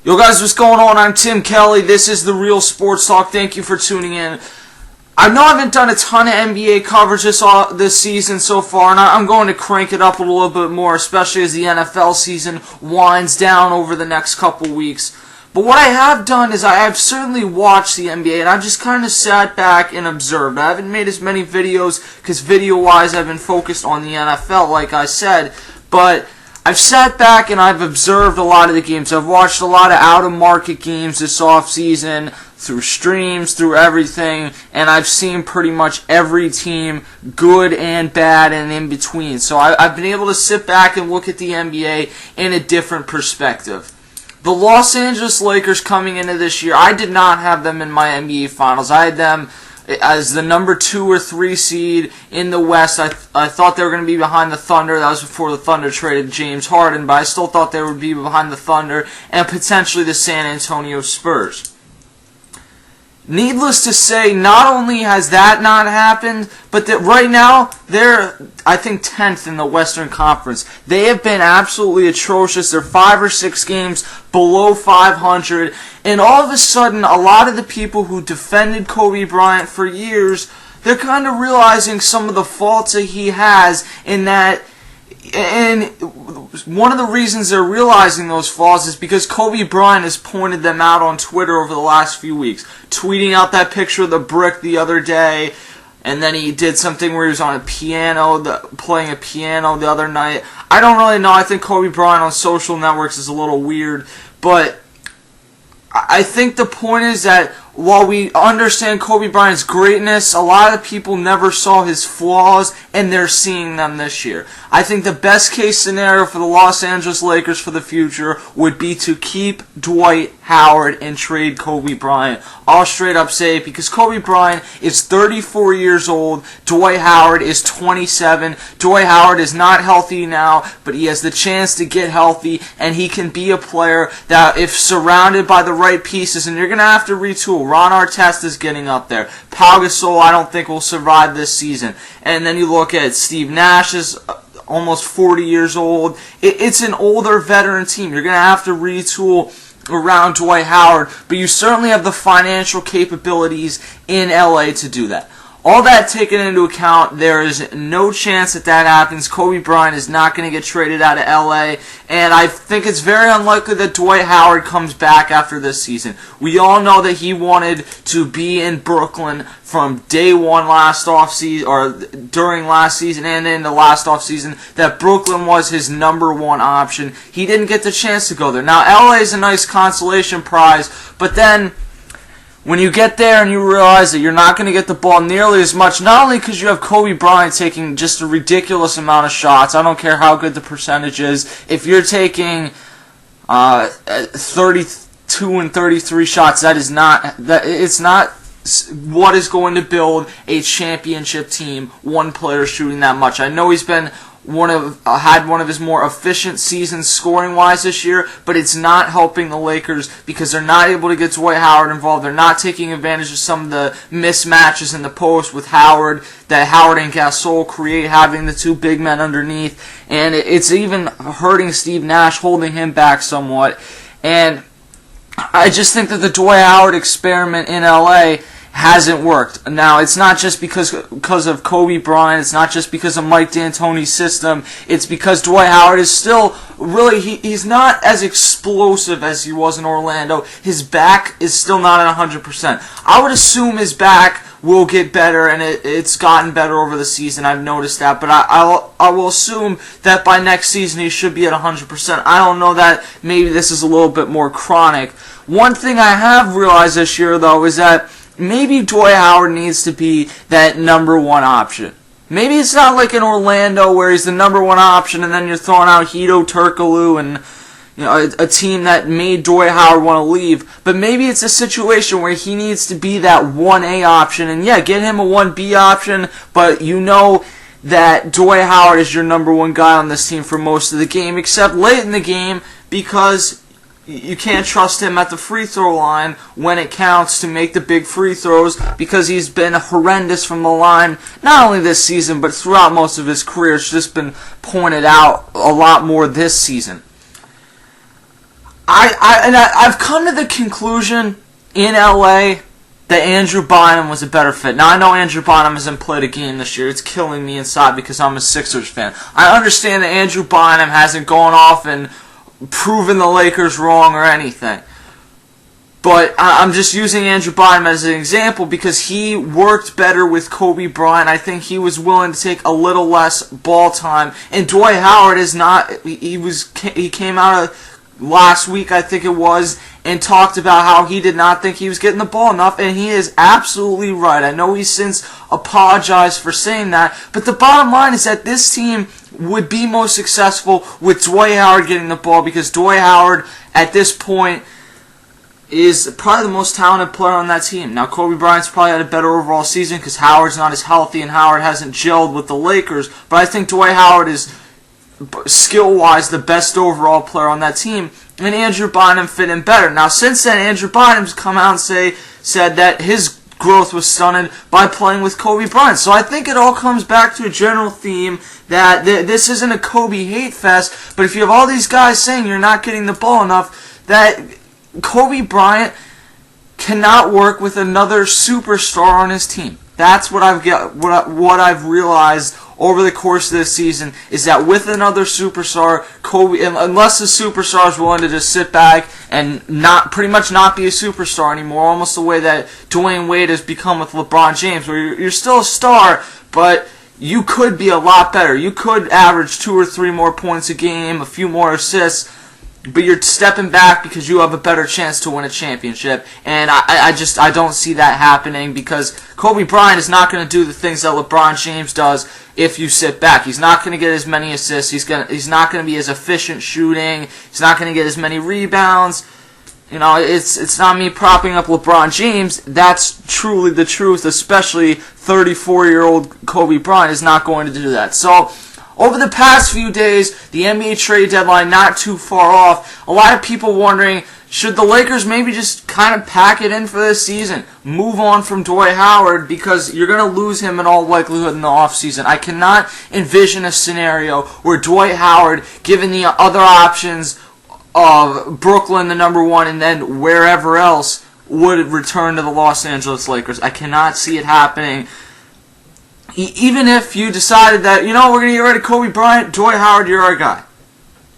Yo guys, what's going on? I'm Tim Kelly. This is The Real Sports Talk. Thank you for tuning in. I know I haven't done a ton of NBA coverage this season so far, and I'm going to crank it up a little bit more, especially as the NFL season winds down over the next couple weeks. But what I have done is I have certainly watched the NBA, and I've just kind of sat back and observed. I haven't made as many videos because video-wise I've been focused on the NFL, like I said, but I've sat back and I've observed a lot of the games. I've watched a lot of out-of-market games this offseason through streams, through everything, and I've seen pretty much every team, good and bad and in between. So I've been able to sit back and look at the NBA in a different perspective. The Los Angeles Lakers coming into this year, I did not have them in my NBA Finals. I had them as the number 2 or 3 seed in the West. I thought they were going to be behind the Thunder. That was before the Thunder traded James Harden, but I still thought they would be behind the Thunder and potentially the San Antonio Spurs. Needless to say, not only has that not happened, but that right now they're, I think, 10th in the Western Conference. They have been absolutely atrocious. They're 5 or 6 games below 500, and all of a sudden, a lot of the people who defended Kobe Bryant for years, they're kind of realizing some of the faults that he has in that. And one of the reasons they're realizing those flaws is because Kobe Bryant has pointed them out on Twitter over the last few weeks, tweeting out that picture of the brick the other day, and then he did something where he was on a piano, playing a piano the other night. I don't really know. I think Kobe Bryant on social networks is a little weird, but I think the point is that while we understand Kobe Bryant's greatness, a lot of people never saw his flaws, and they're seeing them this year. I think the best case scenario for the Los Angeles Lakers for the future would be to keep Dwight Howard and trade Kobe Bryant. I'll straight up say it, because Kobe Bryant is 34 years old, Dwight Howard is 27. Dwight Howard is not healthy now, but he has the chance to get healthy, and he can be a player that, if surrounded by the right pieces, and you're going to have to retool. Ron Artest is getting up there. Pau Gasol, I don't think will survive this season. And then you look at Steve Nash is almost 40 years old. It's an older veteran team. You're going to have to retool around Dwight Howard, but you certainly have the financial capabilities in LA to do that. All that taken into account, there is no chance that happens. Kobe Bryant is not going to get traded out of LA, and I think it's very unlikely that Dwight Howard comes back after this season. We all know that he wanted to be in Brooklyn from day one last offseason, or during last season and into last offseason, that Brooklyn was his number 1 option. He didn't get the chance to go there. Now, LA is a nice consolation prize, but then when you get there and you realize that you're not going to get the ball nearly as much, not only because you have Kobe Bryant taking just a ridiculous amount of shots, I don't care how good the percentage is, if you're taking 32 and 33 shots, it's not what is going to build a championship team, one player shooting that much. I know he's been had one of his more efficient seasons scoring-wise this year, but it's not helping the Lakers because they're not able to get Dwight Howard involved. They're not taking advantage of some of the mismatches in the post with Howard that Howard and Gasol create, having the 2 big men underneath, and it's even hurting Steve Nash, holding him back somewhat. And I just think that the Dwight Howard experiment in LA hasn't worked. Now, it's not just because of Kobe Bryant, it's not just because of Mike D'Antoni's system, it's because Dwight Howard is still really, he's not as explosive as he was in Orlando. His back is still not at 100%. I would assume his back will get better, and it's gotten better over the season. I've noticed that, but I will assume that by next season he should be at 100%. I don't know that. Maybe this is a little bit more chronic. One thing I have realized this year, though, is that maybe Dwight Howard needs to be that number 1 option. Maybe it's not like in Orlando where he's the number 1 option and then you're throwing out Hedo Turkoglu and a team that made Dwight Howard want to leave. But maybe it's a situation where he needs to be that 1A option. And yeah, get him a 1B option, but you know that Dwight Howard is your number 1 guy on this team for most of the game, except late in the game, because you can't trust him at the free throw line when it counts to make the big free throws, because he's been horrendous from the line, not only this season, but throughout most of his career. It's just been pointed out a lot more this season. I've come to the conclusion in LA that Andrew Bynum was a better fit. Now, I know Andrew Bynum hasn't played a game this year. It's killing me inside because I'm a Sixers fan. I understand that Andrew Bynum hasn't gone off and proven the Lakers wrong or anything. But I'm just using Andrew Bynum as an example because he worked better with Kobe Bryant. I think he was willing to take a little less ball time. And Dwight Howard is not. He came out of last week, I think it was, and talked about how he did not think he was getting the ball enough, and he is absolutely right. I know he's since apologized for saying that, but the bottom line is that this team would be most successful with Dwight Howard getting the ball because Dwight Howard, at this point, is probably the most talented player on that team. Now, Kobe Bryant's probably had a better overall season because Howard's not as healthy and Howard hasn't gelled with the Lakers, but I think Dwight Howard is skill-wise the best overall player on that team, and Andrew Bynum fit in better. Now, since then, Andrew Bynum's come out and said that his growth was stunted by playing with Kobe Bryant. So I think it all comes back to a general theme that this isn't a Kobe hate fest, but if you have all these guys saying you're not getting the ball enough, that Kobe Bryant cannot work with another superstar on his team. That's what I've realized over the course of this season is that with another superstar, Kobe, unless the superstar is willing to just sit back and pretty much not be a superstar anymore, almost the way that Dwayne Wade has become with LeBron James, where you're still a star, but you could be a lot better. You could average 2 or 3 more points a game, a few more assists, but you're stepping back because you have a better chance to win a championship. And I don't see that happening because Kobe Bryant is not going to do the things that LeBron James does if you sit back. He's not going to get as many assists. He's not going to be as efficient shooting. He's not going to get as many rebounds. You know, it's not me propping up LeBron James. That's truly the truth, especially 34-year-old Kobe Bryant is not going to do that. So, over the past few days, the NBA trade deadline not too far off, a lot of people wondering, should the Lakers maybe just kind of pack it in for this season? Move on from Dwight Howard because you're going to lose him in all likelihood in the offseason. I cannot envision a scenario where Dwight Howard, given the other options of Brooklyn, the number one, and then wherever else, would return to the Los Angeles Lakers. I cannot see it happening. Even if you decided that, you know, we're going to get rid of Kobe Bryant, Dwight Howard, you're our guy.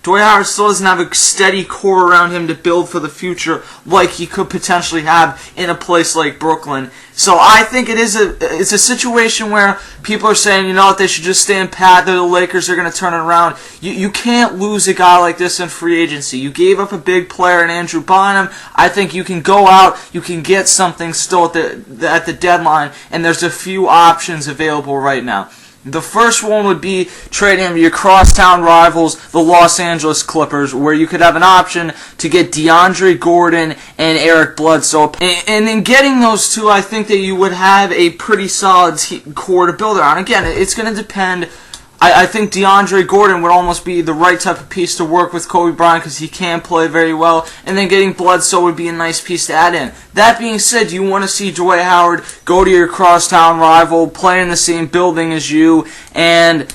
Dwight Howard still doesn't have a steady core around him to build for the future like he could potentially have in a place like Brooklyn. So I think it's a situation where people are saying, you know what, they should just stand pat, the Lakers are going to turn it around. You can't lose a guy like this in free agency. You gave up a big player in Andrew Bynum. I think you can go out, you can get something still at the deadline, and there's a few options available right now. The first one would be trading him to your crosstown rivals, the Los Angeles Clippers, where you could have an option to get DeAndre Gordon and Eric Bledsoe. And in getting those two, I think that you would have a pretty solid core to build around. Again, it's going to depend. I think DeAndre Gordon would almost be the right type of piece to work with Kobe Bryant because he can play very well, and then getting Bledsoe would be a nice piece to add in. That being said, you want to see Dwight Howard go to your crosstown rival, play in the same building as you, and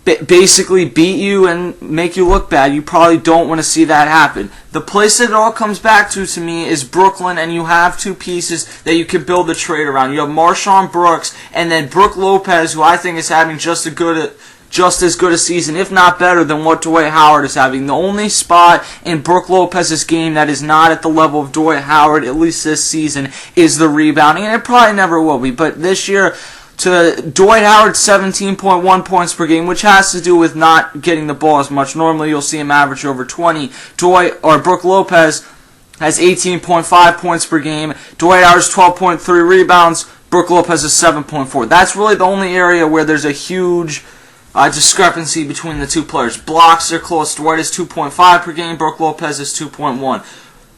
basically beat you and make you look bad. You probably don't want to see that happen. The place that it all comes back to me is Brooklyn, and you have two pieces that you can build a trade around. You have Marshawn Brooks, and then Brook Lopez, who I think is having just as good a season, if not better, than what Dwight Howard is having. The only spot in Brook Lopez's game that is not at the level of Dwight Howard, at least this season, is the rebounding, and it probably never will be. But this year, to Dwight Howard's 17.1 points per game, which has to do with not getting the ball as much. Normally, you'll see him average over 20. Brook Lopez has 18.5 points per game. Dwight Howard's 12.3 rebounds. Brook Lopez is 7.4. That's really the only area where there's a huge discrepancy between the two players. Blocks are close. Dwight is 2.5 per game. Brook Lopez is 2.1.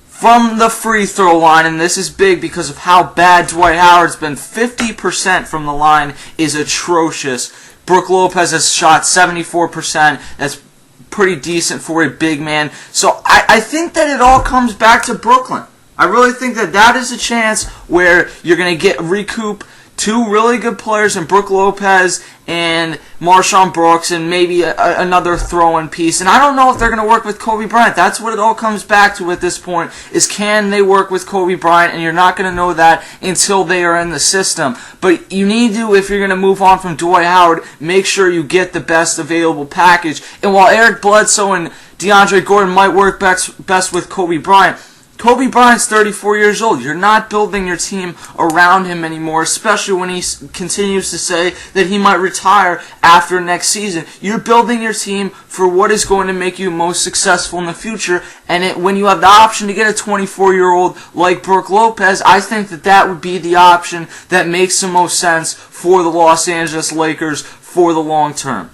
From the free throw line, and this is big because of how bad Dwight Howard's been, 50% from the line is atrocious. Brook Lopez has shot 74%. That's pretty decent for a big man. So I think that it all comes back to Brooklyn. I really think that is a chance where you're going to recoup two really good players in Brook Lopez and Marshawn Brooks, and maybe another throw-in piece. And I don't know if they're going to work with Kobe Bryant. That's what it all comes back to at this point, is can they work with Kobe Bryant? And you're not going to know that until they are in the system. But you need to, if you're going to move on from Dwight Howard, make sure you get the best available package. And while Eric Bledsoe and DeAndre Gordon might work best with Kobe Bryant, Kobe Bryant's 34 years old. You're not building your team around him anymore, especially when he continues to say that he might retire after next season. You're building your team for what is going to make you most successful in the future, and when you have the option to get a 24-year-old like Brook Lopez, I think that would be the option that makes the most sense for the Los Angeles Lakers for the long term.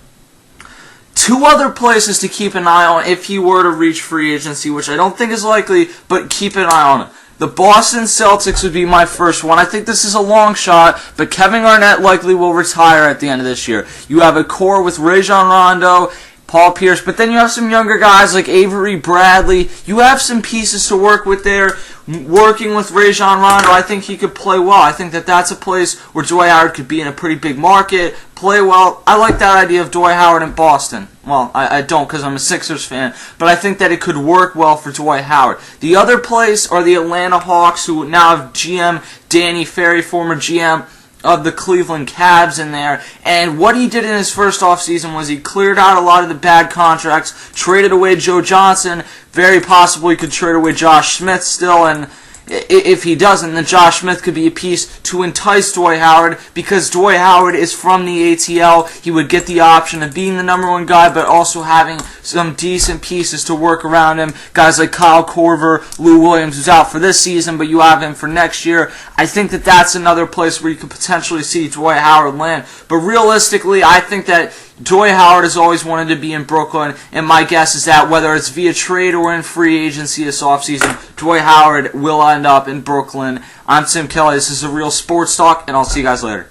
Two other places to keep an eye on if he were to reach free agency, which I don't think is likely, but keep an eye on it. The Boston Celtics would be my first one. I think this is a long shot, but Kevin Garnett likely will retire at the end of this year. You have a core with Rajon Rondo, Paul Pierce, but then you have some younger guys like Avery Bradley. You have some pieces to work with there. Working with Rajon Rondo, I think he could play well. I think that's a place where Dwight Howard could be in a pretty big market, play well. I like that idea of Dwight Howard in Boston. Well, I don't because I'm a Sixers fan, but I think that it could work well for Dwight Howard. The other place are the Atlanta Hawks, who now have GM Danny Ferry, former GM of the Cleveland Cavs, in there. And what he did in his first offseason was he cleared out a lot of the bad contracts, traded away Joe Johnson. Very possible he could trade away Josh Smith still, and if he doesn't, then Josh Smith could be a piece to entice Dwight Howard, because Dwight Howard is from the ATL. He would get the option of being the number one guy, but also having some decent pieces to work around him. Guys like Kyle Korver, Lou Williams, who's out for this season, but you have him for next year. I think that's another place where you could potentially see Dwight Howard land. But realistically, I think that Dwight Howard has always wanted to be in Brooklyn, and my guess is that whether it's via trade or in free agency this offseason, Dwight Howard will end up in Brooklyn. I'm Tim Kelly. This is A Real Sports Talk, and I'll see you guys later.